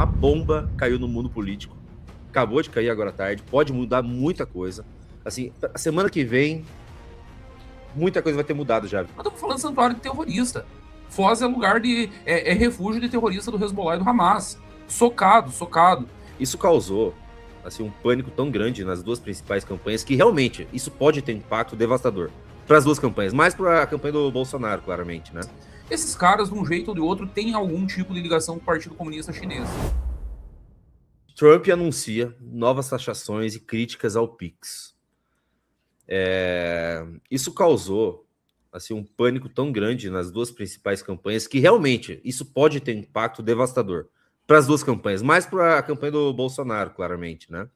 uma bomba caiu no mundo político. Acabou de cair agora à tarde, pode mudar muita coisa. Assim, a semana que vem, muita coisa vai ter mudado já. Nós estamos falando de santuário de terrorista. Foz é lugar de. É refúgio de terrorista do Hezbollah e do Hamas. Socado. Isso causou assim, um pânico tão grande nas duas principais campanhas que realmente isso pode ter impacto devastador para as duas campanhas, mais para a campanha do Bolsonaro, claramente, né? Esses caras, de um jeito ou de outro, têm algum tipo de ligação com o Partido Comunista Chinês. Trump anuncia novas taxações e críticas ao PIX. Isso causou assim, um pânico tão grande nas duas principais campanhas que realmente isso pode ter impacto devastador para as duas campanhas, mais para a campanha do Bolsonaro, claramente, né?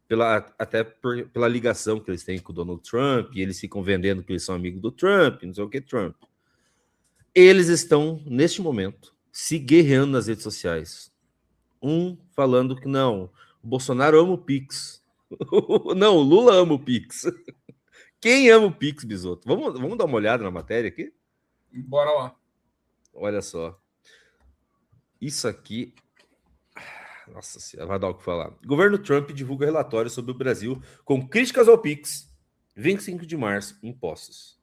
Pela ligação que eles têm com o Donald Trump, e eles ficam vendendo que eles são amigos do Trump, não sei o que, Trump. Eles estão, neste momento, se guerreando nas redes sociais. Um falando que não, o Bolsonaro ama o Pix. Não, o Lula ama o Pix. Quem ama o Pix, Bisoto? Vamos dar uma olhada na matéria aqui? Bora lá. Olha só. Isso aqui... Nossa senhora, vai dar o que falar. Governo Trump divulga relatório sobre o Brasil com críticas ao Pix. 25 de março, impostos.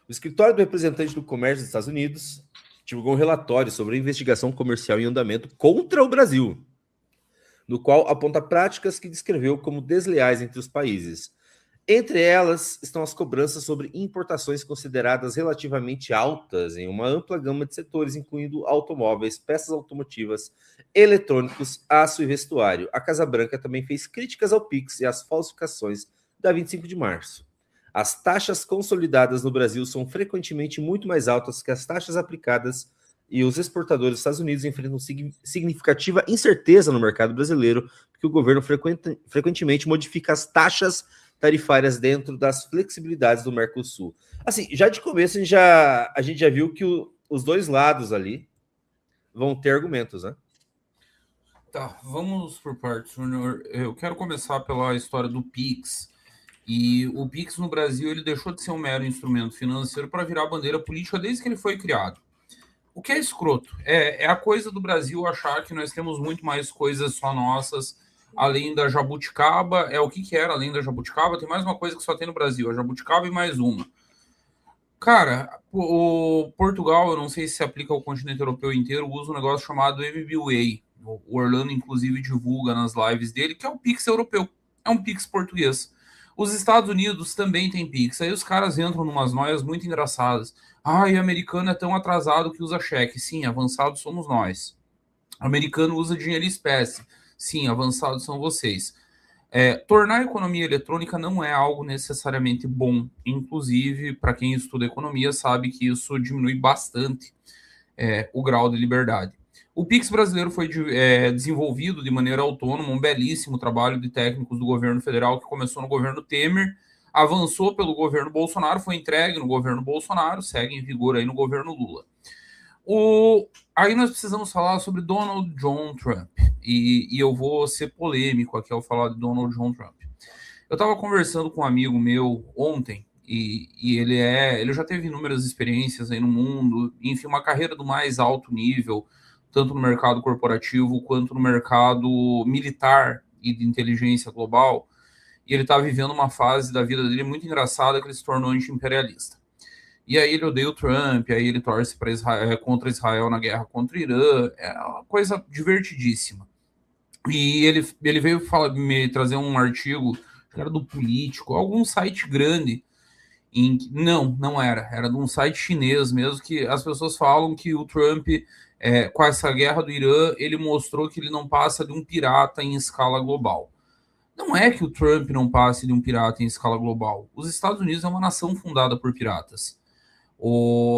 O escritório do representante do comércio dos Estados Unidos divulgou um relatório sobre a investigação comercial em andamento contra o Brasil, no qual aponta práticas que descreveu como desleais entre os países. Entre elas estão as cobranças sobre importações consideradas relativamente altas em uma ampla gama de setores, incluindo automóveis, peças automotivas, eletrônicos, aço e vestuário. A Casa Branca também fez críticas ao Pix e às falsificações da 25 de março. As taxas consolidadas no Brasil são frequentemente muito mais altas que as taxas aplicadas e os exportadores dos Estados Unidos enfrentam significativa incerteza no mercado brasileiro, porque o governo frequentemente modifica as taxas tarifárias dentro das flexibilidades do Mercosul. Assim, já de começo a gente já viu que os dois lados ali vão ter argumentos, né? Tá, vamos por partes, Júnior. Eu quero começar pela história do Pix. E o Pix no Brasil ele deixou de ser um mero instrumento financeiro para virar bandeira política desde que ele foi criado. O que é escroto? É a coisa do Brasil achar que nós temos muito mais coisas só nossas, além da jabuticaba. É o que era além da jabuticaba? Tem mais uma coisa que só tem no Brasil, a jabuticaba e mais uma. Cara, o Portugal, eu não sei se se aplica ao continente europeu inteiro, usa um negócio chamado MBWay. O Orlando, inclusive, divulga nas lives dele, que é o Pix europeu. É um Pix português. Os Estados Unidos também tem Pix. Aí os caras entram numas noias muito engraçadas. Ai, americano é tão atrasado que usa cheque. Sim, avançados somos nós. Americano usa dinheiro em espécie. Sim, avançados são vocês. Tornar a economia eletrônica não é algo necessariamente bom. Inclusive, para quem estuda economia, sabe que isso diminui bastante o grau de liberdade. O Pix brasileiro foi desenvolvido de maneira autônoma, um belíssimo trabalho de técnicos do governo federal que começou no governo Temer, avançou pelo governo Bolsonaro, foi entregue no governo Bolsonaro, segue em vigor aí no governo Lula. Aí nós precisamos falar sobre Donald John Trump, e eu vou ser polêmico aqui ao falar de Donald John Trump. Eu estava conversando com um amigo meu ontem, e ele já teve inúmeras experiências aí no mundo, enfim, uma carreira do mais alto nível, tanto no mercado corporativo quanto no mercado militar e de inteligência global, e ele está vivendo uma fase da vida dele muito engraçada que ele se tornou anti-imperialista. E aí ele odeia o Trump, aí ele torce contra Israel na guerra contra o Irã, é uma coisa divertidíssima. E ele veio me trazer um artigo, que era do Político, algum site grande, não era de um site chinês mesmo, que as pessoas falam que o Trump, com essa guerra do Irã, ele mostrou que ele não passa de um pirata em escala global. Não é que o Trump não passe de um pirata em escala global. Os Estados Unidos é uma nação fundada por piratas.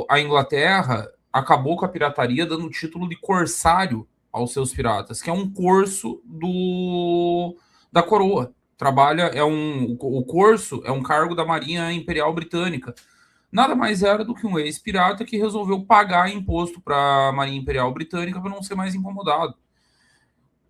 A Inglaterra acabou com a pirataria dando o título de corsário aos seus piratas, que é um corso da coroa. O corso é um cargo da Marinha Imperial Britânica. Nada mais era do que um ex-pirata que resolveu pagar imposto para a Marinha Imperial Britânica para não ser mais incomodado.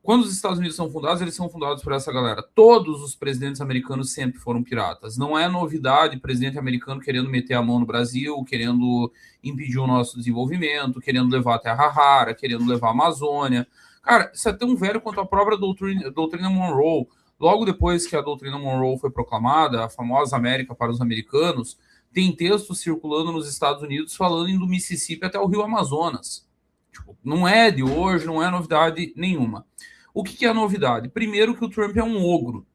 Quando os Estados Unidos são fundados, eles são fundados por essa galera. Todos os presidentes americanos sempre foram piratas. Não é novidade presidente americano querendo meter a mão no Brasil, querendo impedir o nosso desenvolvimento, querendo levar a terra rara, querendo levar a Amazônia. Cara, isso é tão velho quanto a própria doutrina Monroe. Logo depois que a doutrina Monroe foi proclamada, a famosa América para os americanos, tem textos circulando nos Estados Unidos falando do Mississippi até o Rio Amazonas. Tipo, não é de hoje, não é novidade nenhuma. O que é a novidade? Primeiro que o Trump é um ogro.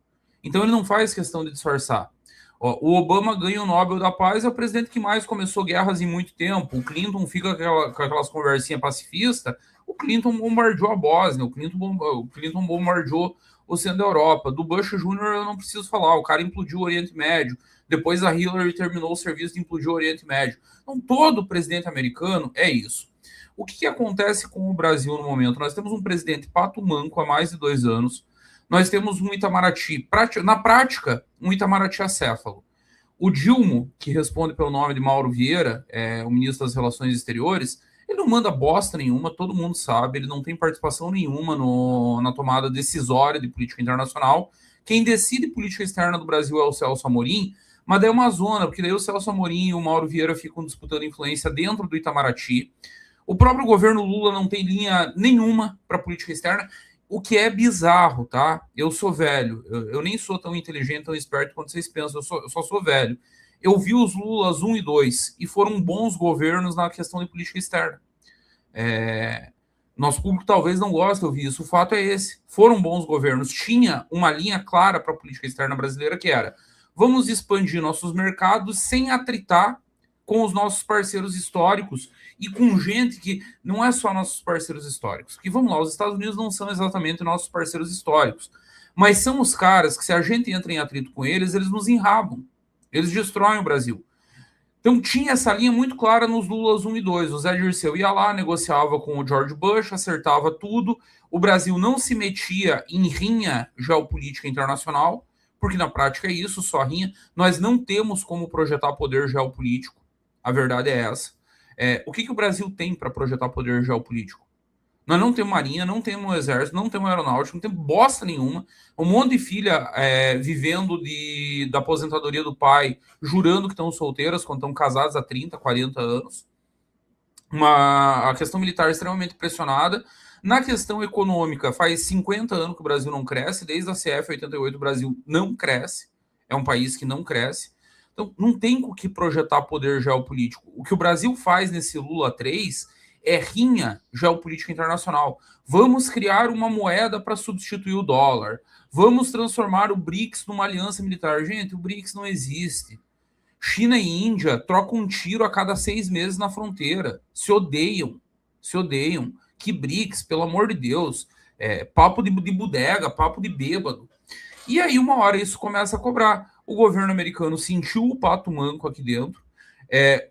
Então ele não faz questão de disfarçar. Ó, o Obama ganha o Nobel da Paz, é o presidente que mais começou guerras em muito tempo. O Clinton fica com aquelas conversinhas pacifistas. O Clinton bombardeou a Bósnia, o Clinton bombardeou o centro da Europa. Do Bush Jr. eu não preciso falar, o cara implodiu o Oriente Médio. Depois a Hillary terminou o serviço de implodir o Oriente Médio. Então todo presidente americano é isso. O que acontece com o Brasil no momento? Nós temos um presidente pato manco há mais de 2 anos. Nós temos um Itamaraty, na prática, um Itamaraty acéfalo. O Dilma, que responde pelo nome de Mauro Vieira, o ministro das Relações Exteriores, ele não manda bosta nenhuma, todo mundo sabe, ele não tem participação nenhuma na tomada decisória de política internacional. Quem decide política externa do Brasil é o Celso Amorim, mas daí é uma zona, porque daí o Celso Amorim e o Mauro Vieira ficam disputando influência dentro do Itamaraty. O próprio governo Lula não tem linha nenhuma para política externa, o que é bizarro, tá? Eu sou velho, eu nem sou tão inteligente, tão esperto quanto vocês pensam, eu só sou velho. Eu vi os Lulas 1 e 2 e foram bons governos na questão de política externa. Nosso público talvez não goste de ouvir isso, o fato é esse. Foram bons governos, tinha uma linha clara para a política externa brasileira que era: vamos expandir nossos mercados sem atritar com os nossos parceiros históricos e com gente que não é só nossos parceiros históricos. Que vamos lá, os Estados Unidos não são exatamente nossos parceiros históricos, mas são os caras que, se a gente entra em atrito com eles, eles nos enrabam, eles destroem o Brasil. Então tinha essa linha muito clara nos Lulas 1 e 2. O Zé Dirceu ia lá, negociava com o George Bush, acertava tudo. O Brasil não se metia em rinha geopolítica internacional, porque na prática é isso, só rinha. Nós não temos como projetar poder geopolítico. A verdade é essa. O que o Brasil tem para projetar poder geopolítico? Nós não temos marinha, não temos exército, não temos aeronáutica, não temos bosta nenhuma. Um monte de filha vivendo da aposentadoria do pai, jurando que estão solteiras quando estão casadas há 30, 40 anos. A questão militar extremamente pressionada. Na questão econômica, faz 50 anos que o Brasil não cresce. Desde a CF 88 o Brasil não cresce. É um país que não cresce. Então, não tem com que projetar poder geopolítico. O que o Brasil faz nesse Lula 3 é rinha geopolítica internacional. Vamos criar uma moeda para substituir o dólar. Vamos transformar o BRICS numa aliança militar. Gente, o BRICS não existe. China e Índia trocam um tiro a cada 6 meses na fronteira. Se odeiam. Se odeiam. Que BRICS, pelo amor de Deus. Papo de bodega, papo de bêbado. E aí, uma hora, isso começa a cobrar. O governo americano sentiu o pato manco aqui dentro.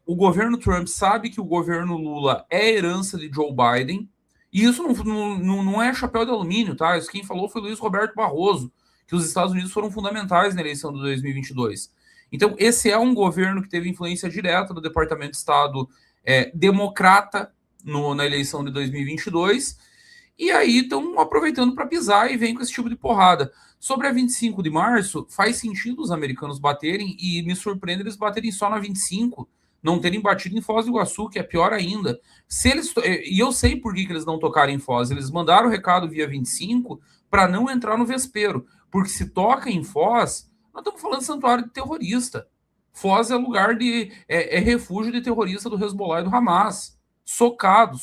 O governo Trump sabe que o governo Lula é herança de Joe Biden. E isso não é chapéu de alumínio, tá? Isso quem falou foi Luiz Roberto Barroso, que os Estados Unidos foram fundamentais na eleição de 2022. Então, esse é um governo que teve influência direta do Departamento de Estado democrata na eleição de 2022. E aí estão aproveitando para pisar e vem com esse tipo de porrada. Sobre a 25 de março, faz sentido os americanos baterem, e me surpreende eles baterem só na 25, não terem batido em Foz do Iguaçu, que é pior ainda. E eu sei por que eles não tocaram em Foz, eles mandaram o recado via 25 para não entrar no vespeiro, porque se toca em Foz, nós estamos falando de santuário de terrorista. Foz é lugar é refúgio de terrorista do Hezbollah e do Hamas. Socado.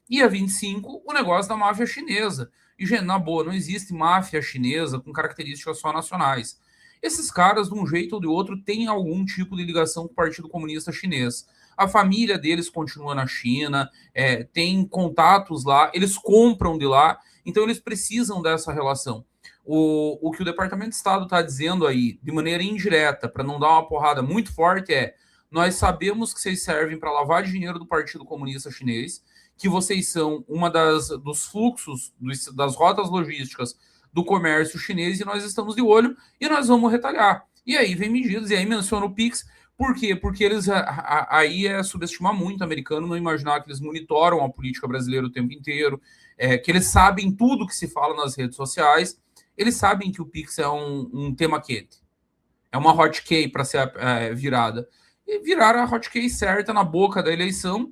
E a 25, o negócio da máfia chinesa. E, gente, na boa, não existe máfia chinesa com características só nacionais. Esses caras, de um jeito ou de outro, têm algum tipo de ligação com o Partido Comunista Chinês. A família deles continua na China, tem contatos lá, eles compram de lá, então eles precisam dessa relação. O que o Departamento de Estado está dizendo aí, de maneira indireta, para não dar uma porrada muito forte, nós sabemos que vocês servem para lavar dinheiro do Partido Comunista Chinês, que vocês são uma dos fluxos, das rotas logísticas do comércio chinês, e nós estamos de olho e nós vamos retalhar. E aí vem medidas, e aí menciona o Pix. Por quê? Porque eles aí subestimar muito o americano, não imaginar que eles monitoram a política brasileira o tempo inteiro, que eles sabem tudo que se fala nas redes sociais, eles sabem que o Pix é um tema quente. É uma hotkey para ser virada. E viraram a hotkey certa na boca da eleição.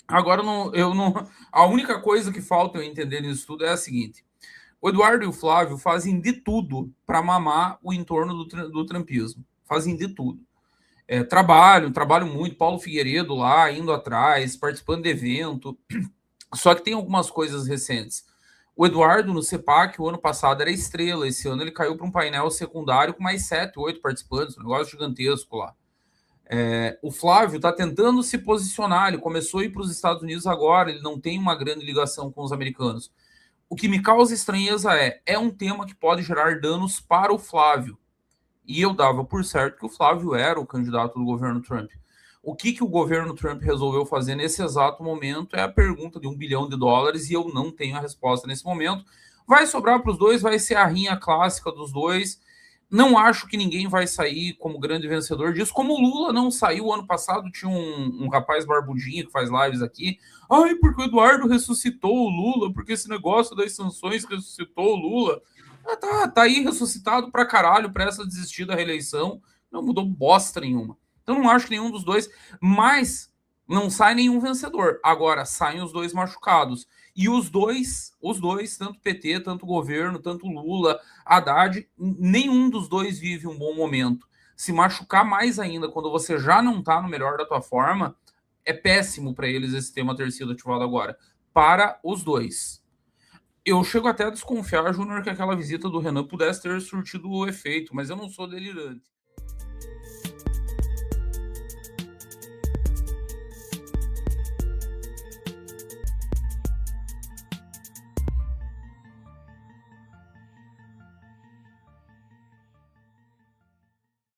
Agora, eu não. A única coisa que falta eu entender nisso tudo é a seguinte: o Eduardo e o Flávio fazem de tudo para mamar o entorno do trumpismo. Fazem de tudo. Trabalho muito. Paulo Figueiredo lá, indo atrás, participando de evento. Só que tem algumas coisas recentes. O Eduardo no CEPAC, o ano passado, era estrela. Esse ano ele caiu para um painel secundário com mais 7, 8 participantes. Um negócio gigantesco lá. O Flávio está tentando se posicionar. Ele começou a ir para os Estados Unidos agora. Ele não tem uma grande ligação com os americanos. O que me causa estranheza é um tema que pode gerar danos para o Flávio. E eu dava por certo que o Flávio era o candidato do governo Trump. O que o governo Trump resolveu fazer nesse exato momento é a pergunta de $1 bilhão e eu não tenho a resposta nesse momento. Vai sobrar para os dois, vai ser a rinha clássica dos dois. Não acho que ninguém vai sair como grande vencedor disso. Como o Lula não saiu ano passado, tinha um rapaz barbudinho que faz lives aqui. Ai, porque o Eduardo ressuscitou o Lula, porque esse negócio das sanções ressuscitou o Lula. Tá aí ressuscitado pra caralho, presta desistir da reeleição. Não mudou bosta nenhuma. Então não acho que nenhum dos dois, mas não sai nenhum vencedor. Agora saem os dois machucados. E os dois, tanto PT, tanto governo, tanto Lula, Haddad, nenhum dos dois vive um bom momento. Se machucar mais ainda quando você já não tá no melhor da tua forma, é péssimo para eles esse tema ter sido ativado agora. Para os dois. Eu chego até a desconfiar, Júnior, que aquela visita do Renan pudesse ter surtido o efeito, mas eu não sou delirante.